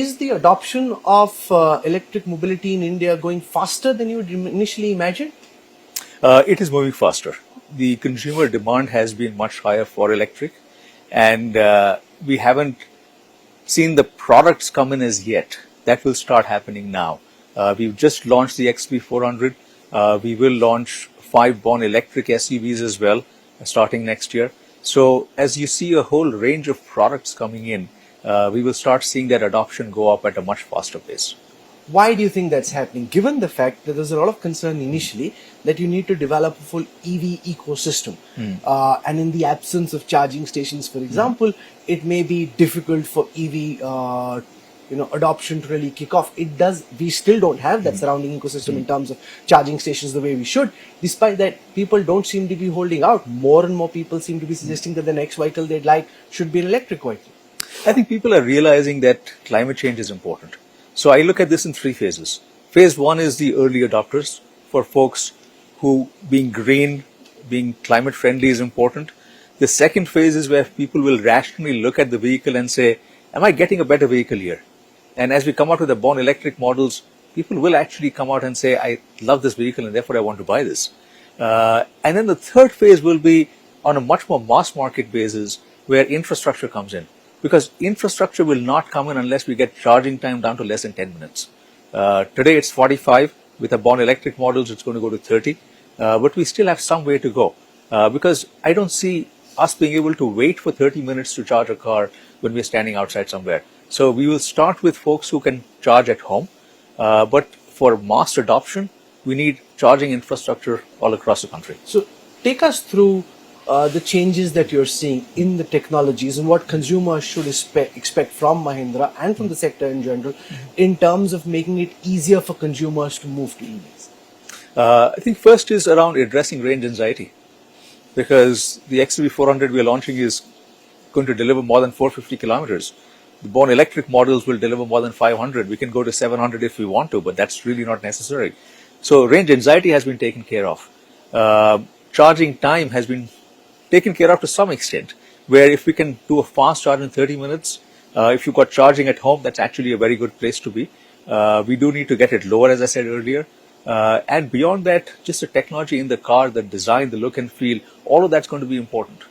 is the adoption of electric mobility in India going faster than you would initially imagine? It is moving faster. The consumer demand has been much higher for electric, and we haven't seen the products come in as yet. That will start happening now. We've just launched the XB400. We will launch 5 born electric SUVs as well, starting next year. So as you see a whole range of products coming in, we will start seeing that adoption go up at a much faster pace. Why do you think that's happening? Given the fact that there's a lot of concern initially that you need to develop a full EV ecosystem, and in the absence of charging stations, for example, it may be difficult for EV, adoption to really kick off. We still don't have that surrounding ecosystem in terms of charging stations the way we should. Despite that, people don't seem to be holding out. More and more people seem to be suggesting that the next vehicle they'd like should be an electric vehicle. I think people are realizing that climate change is important. So I look at this in 3 phases. Phase 1 is the early adopters, for folks who being green, being climate friendly is important. The second phase is where people will rationally look at the vehicle and say, am I getting a better vehicle here? And as we come out with the born electric models, people will actually come out and say, I love this vehicle and therefore I want to buy this. And then the third phase will be on a much more mass market basis where infrastructure comes in. Because infrastructure will not come in unless we get charging time down to less than 10 minutes. Today it's 45. With the born electric models, it's going to go to 30. But we still have some way to go. Because I don't see us being able to wait for 30 minutes to charge a car when we're standing outside somewhere. So we will start with folks who can charge at home. But for mass adoption, we need charging infrastructure all across the country. So take us through the changes that you're seeing in the technologies and what consumers should expect from Mahindra and from the sector in general in terms of making it easier for consumers to move to EVs. I think first is around addressing range anxiety, because the XB400 we are launching is going to deliver more than 450 kilometers. The born electric models will deliver more than 500. We can go to 700 if we want to, but that's really not necessary. So range anxiety has been taken care of. Charging time has been taken care of to some extent, where if we can do a fast charge in 30 minutes, if you've got charging at home, that's actually a very good place to be. We do need to get it lower, as I said earlier. And beyond that, just the technology in the car, the design, the look and feel, all of that's going to be important.